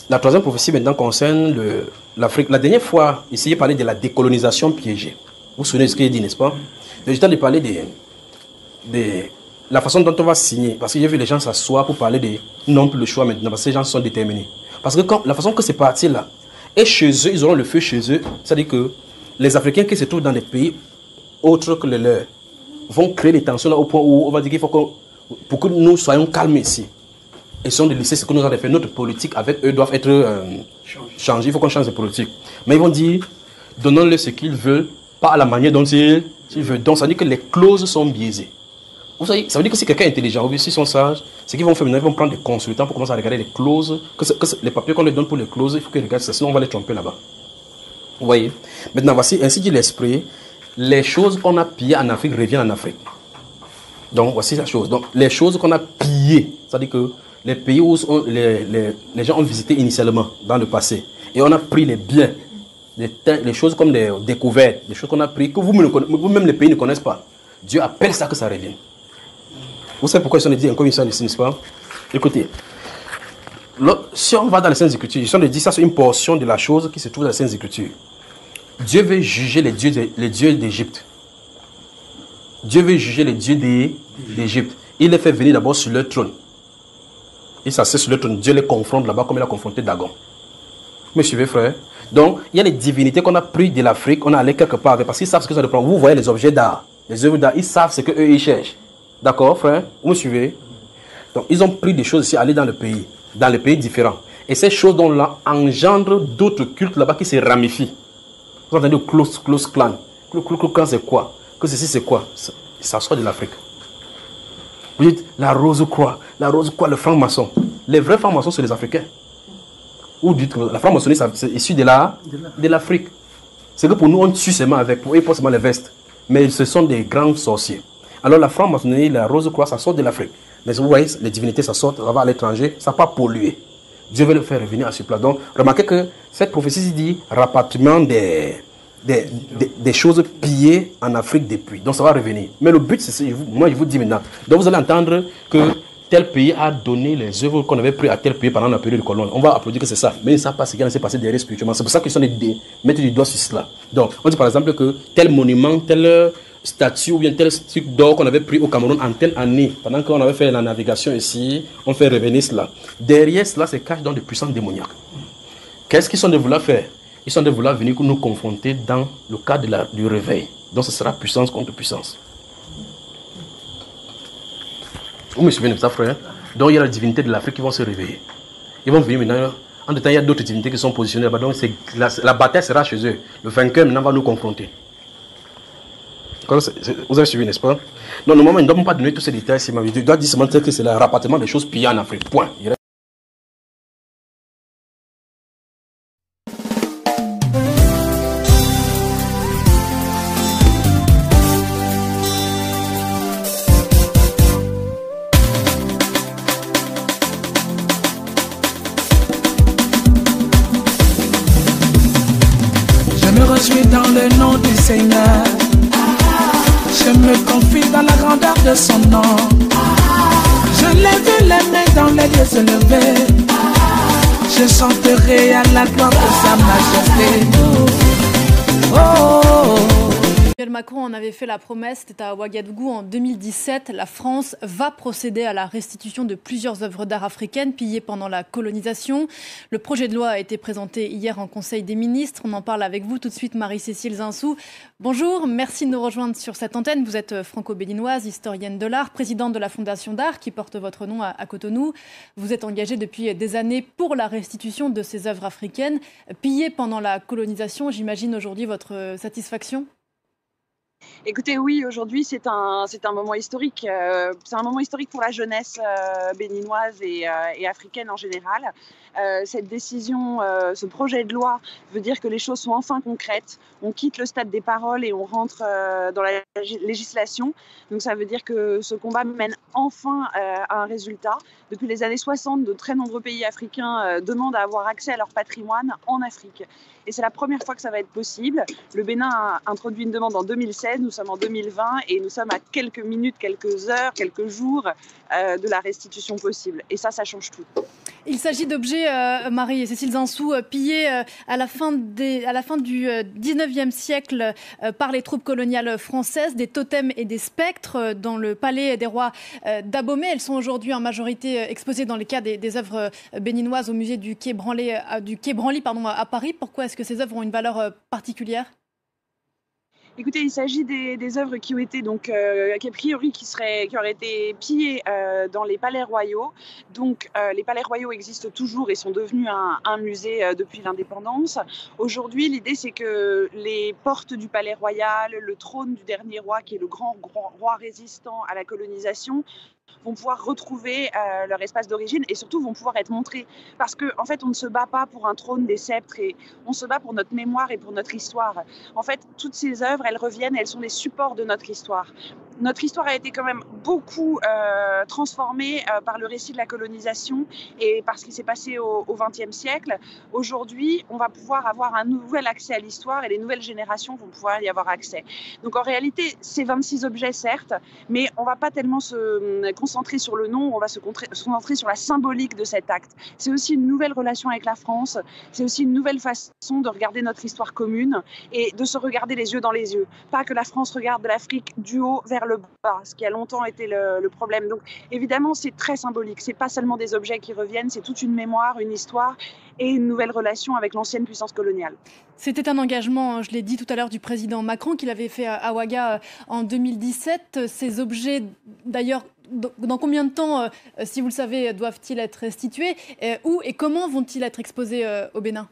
La troisième prophétie maintenant concerne l'Afrique. La dernière fois, essayez de parler de la décolonisation piégée. Vous vous souvenez de ce qu'il dit, n'est-ce pas? Donc, j'ai de parler de la façon dont on va signer. Parce que j'ai vu les gens s'asseoir pour parler de non plus le choix maintenant, parce que ces gens sont déterminés. Parce que la façon que c'est parti là, et chez eux, ils auront le feu chez eux, c'est-à-dire que les Africains qui se trouvent dans des pays autres que les leurs vont créer des tensions là au point où on va dire qu'il faut pour que nous soyons calmes ici. Ils sont de laisser ce que nous avons fait. Notre politique avec eux doivent être changée. Il faut qu'on change de politique. Mais ils vont dire, donnons-leur ce qu'ils veulent, pas à la manière dont ils veulent. Donc ça veut dire que les clauses sont biaisées. Vous savez, ça veut dire que si quelqu'un est intelligent, ou s'ils sont sages, ce qu'ils vont faire maintenant, ils vont prendre des consultants pour commencer à regarder les clauses, les papiers qu'on leur donne pour les clauses, il faut qu'ils regardent ça, sinon on va les tromper là-bas. Vous voyez? Maintenant, voici, ainsi dit l'esprit, les choses qu'on a pillées en Afrique reviennent en Afrique. Donc, voici la chose. Donc, les choses qu'on a pillées, c'est-à-dire que les pays où les gens ont visité initialement dans le passé, et on a pris les biens, les choses comme des découvertes, des choses qu'on a pris, que vous-même les pays ne connaissent pas. Dieu appelle ça que ça revienne. Vous savez pourquoi ils sont dit encore une fois ici, n'est-ce pas? Écoutez, si on va dans les Saintes Écritures, ils sont dit ça c'est une portion de la chose qui se trouve dans les Saintes Écritures. Dieu veut juger les dieux d'Égypte. Dieu veut juger les dieux d'Égypte. Il les fait venir d'abord sur leur trône. Ils s'assiedent sur le trône. Dieu les confronte là-bas comme il a confronté Dagon. Vous me suivez, frère? Donc, il y a les divinités qu'on a prises de l'Afrique, on a allé quelque part avec, parce qu'ils savent ce que ça dépend. Vous voyez les objets d'art, les œuvres d'art, ils savent ce qu'eux ils cherchent. D'accord, frère? Vous me suivez? Donc, ils ont pris des choses ici, aller dans les pays différents. Et ces choses dont là engendrent d'autres cultes là-bas qui se ramifient. Vous entendez le close clan. Le close clan, c'est quoi? Que ceci, c'est quoi? Ça sort de l'Afrique. Vous dites, la rose-croix, le franc-maçon. Les vrais francs-maçons, c'est les Africains. Ou dites que la franc-maçonnerie, c'est issu de l'Afrique. C'est que pour nous, on tue seulement avec, pour eux, pas seulement les vestes. Mais ce sont des grands sorciers. Alors la franc-maçonnerie, la rose-croix, ça sort de l'Afrique. Mais vous voyez, les divinités, ça sort, ça va à l'étranger, ça n'a pas pollué. Dieu veut le faire revenir à ce place. Donc, remarquez que cette prophétie dit rapatriement des choses pillées en Afrique depuis. Donc ça va revenir. Mais le but, c'est, moi je vous dis maintenant, donc vous allez entendre que tel pays a donné les œuvres qu'on avait prises à tel pays pendant la période de colonne. On va applaudir que c'est ça. Mais ils ne savent pas ce qui s'est passé derrière spirituellement. C'est pour ça qu'ils sont mettre du doigt sur cela. Donc on dit par exemple que tel monument, telle statue ou bien tel truc d'or qu'on avait pris au Cameroun en telle année, pendant qu'on avait fait la navigation ici, on fait revenir cela. Derrière cela se cache dans des puissances démoniaques. Qu'est-ce qu'ils sont de vouloir faire? Ils sont de vouloir venir nous confronter dans le cadre du réveil. Donc ce sera puissance contre puissance. Vous me suivez de ça, frère? Donc il y a la divinité de l'Afrique qui vont se réveiller. Ils vont venir maintenant. En temps, il y a d'autres divinités qui sont positionnées là-bas. Donc la bataille sera chez eux. Le vainqueur maintenant va nous confronter. Vous avez suivi, n'est-ce pas? Donc normalement, ils ne doivent pas donner tous ces détails. Je dois dire seulement que c'est le rapatriement des choses pillées en Afrique. Point. Je suis dans le nom du Seigneur. Je me confie dans la grandeur de son nom. Je lève les mains dans les lieux élevés. Je chanterai à la gloire de sa majesté. Oh, oh, oh. Emmanuel Macron en avait fait la promesse, c'était à Ouagadougou en 2017. La France va procéder à la restitution de plusieurs œuvres d'art africaines pillées pendant la colonisation. Le projet de loi a été présenté hier en Conseil des ministres. On en parle avec vous tout de suite, Marie-Cécile Zinsou. Bonjour, merci de nous rejoindre sur cette antenne. Vous êtes franco-béninoise, historienne de l'art, présidente de la Fondation d'art qui porte votre nom à Cotonou. Vous êtes engagée depuis des années pour la restitution de ces œuvres africaines pillées pendant la colonisation. J'imagine aujourd'hui votre satisfaction? Écoutez, oui, aujourd'hui c'est un moment historique. C'est un moment historique pour la jeunesse béninoise et africaine en général. Cette décision, ce projet de loi veut dire que les choses sont enfin concrètes. On quitte le stade des paroles et on rentre dans la législation. Donc ça veut dire que ce combat mène enfin à un résultat. Depuis les années 60, de très nombreux pays africains demandent à avoir accès à leur patrimoine en Afrique. Et c'est la première fois que ça va être possible. Le Bénin a introduit une demande en 2007. 2016, nous sommes en 2020 et nous sommes à quelques minutes, quelques heures, quelques jours de la restitution possible. Et ça change tout. Il s'agit d'objets, Marie et Cécile Zinsou, pillés à la fin du 19e siècle par les troupes coloniales françaises, des totems et des spectres dans le palais des rois d'Abomey. Elles sont aujourd'hui en majorité exposées dans les cas des œuvres béninoises au musée du Quai Branly à Paris. Pourquoi est-ce que ces œuvres ont une valeur particulière ? Écoutez, il s'agit des œuvres qui ont été donc, a priori, qui auraient été pillées dans les palais royaux. Donc, les palais royaux existent toujours et sont devenus un musée depuis l'indépendance. Aujourd'hui, l'idée, c'est que les portes du palais royal, le trône du dernier roi, qui est le grand roi résistant à la colonisation, vont pouvoir retrouver leur espace d'origine et surtout vont pouvoir être montrés. Parce qu'en fait, on ne se bat pas pour un trône, des sceptres, et on se bat pour notre mémoire et pour notre histoire. En fait, toutes ces œuvres, elles reviennent, elles sont les supports de notre histoire. Notre histoire a été quand même beaucoup transformée par le récit de la colonisation et par ce qui s'est passé au XXe siècle. Aujourd'hui, on va pouvoir avoir un nouvel accès à l'histoire et les nouvelles générations vont pouvoir y avoir accès. Donc en réalité, c'est 26 objets, certes, mais on ne va pas tellement se concentrer sur le nom, on va se concentrer sur la symbolique de cet acte. C'est aussi une nouvelle relation avec la France, c'est aussi une nouvelle façon de regarder notre histoire commune et de se regarder les yeux dans les yeux. Pas que la France regarde l'Afrique du haut vers le bas, ce qui a longtemps été le problème. Donc évidemment, c'est très symbolique. C'est pas seulement des objets qui reviennent, c'est toute une mémoire, une histoire et une nouvelle relation avec l'ancienne puissance coloniale. C'était un engagement, je l'ai dit tout à l'heure, du président Macron qu'il avait fait à Ouaga en 2017. Ces objets, d'ailleurs, dans combien de temps, si vous le savez, doivent-ils être restitués ? Où et comment vont-ils être exposés au Bénin ?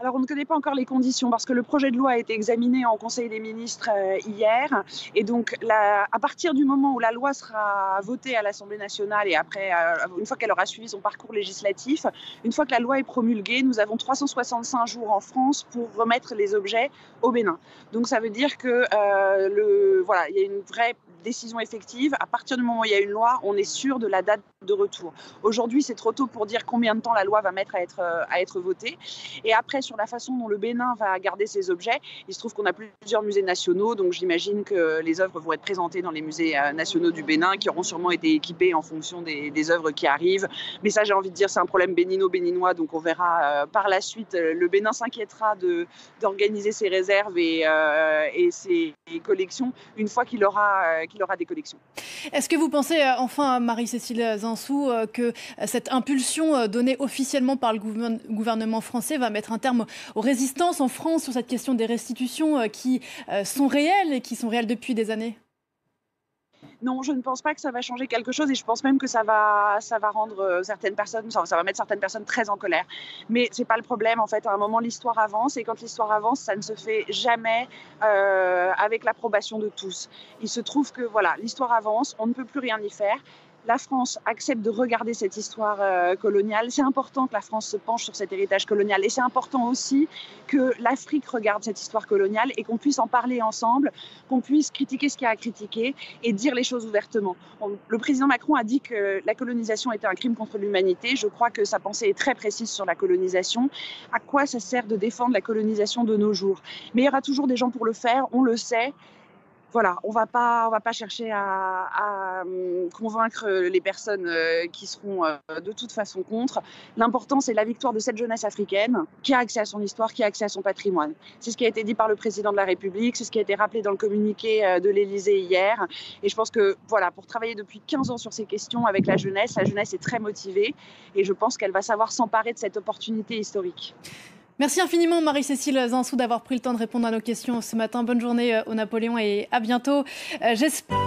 Alors, on ne connaît pas encore les conditions parce que le projet de loi a été examiné en Conseil des ministres hier. Et donc, à partir du moment où la loi sera votée à l'Assemblée nationale et après, une fois qu'elle aura suivi son parcours législatif, une fois que la loi est promulguée, nous avons 365 jours en France pour remettre les objets au Bénin. Donc, ça veut dire que il y a une vraie décision effective. À partir du moment où il y a une loi, on est sûr de la date de retour. Aujourd'hui, c'est trop tôt pour dire combien de temps la loi va mettre à être votée. Et après, sur la façon dont le Bénin va garder ses objets, il se trouve qu'on a plusieurs musées nationaux, donc j'imagine que les œuvres vont être présentées dans les musées nationaux du Bénin, qui auront sûrement été équipés en fonction des œuvres qui arrivent. Mais ça, j'ai envie de dire, c'est un problème béninois, donc on verra par la suite. Le Bénin s'inquiétera d'organiser ses réserves et ses collections une fois qu'il aura des collections. Est-ce que vous pensez, enfin, Marie-Cécile Zinsou, que cette impulsion donnée officiellement par le gouvernement français va mettre un terme aux résistances en France sur cette question des restitutions qui sont réelles et qui sont réelles depuis des années ? Non, je ne pense pas que ça va changer quelque chose et je pense même que ça va rendre certaines personnes, ça va mettre certaines personnes très en colère. Mais c'est pas le problème en fait. À un moment, l'histoire avance et quand l'histoire avance, ça ne se fait jamais avec l'approbation de tous. Il se trouve que voilà, l'histoire avance, on ne peut plus rien y faire. La France accepte de regarder cette histoire coloniale. C'est important que la France se penche sur cet héritage colonial. Et c'est important aussi que l'Afrique regarde cette histoire coloniale et qu'on puisse en parler ensemble, qu'on puisse critiquer ce qu'il y a à critiquer et dire les choses ouvertement. Le président Macron a dit que la colonisation était un crime contre l'humanité. Je crois que sa pensée est très précise sur la colonisation. À quoi ça sert de défendre la colonisation de nos jours ? Mais il y aura toujours des gens pour le faire, on le sait. Voilà, on va pas chercher à convaincre les personnes qui seront de toute façon contre. L'important, c'est la victoire de cette jeunesse africaine qui a accès à son histoire, qui a accès à son patrimoine. C'est ce qui a été dit par le président de la République, c'est ce qui a été rappelé dans le communiqué de l'Élysée hier. Et je pense que, voilà, pour travailler depuis 15 ans sur ces questions avec la jeunesse est très motivée et je pense qu'elle va savoir s'emparer de cette opportunité historique. Merci infiniment Marie-Cécile Zinsou d'avoir pris le temps de répondre à nos questions ce matin. Bonne journée au Napoléon et à bientôt. J'espère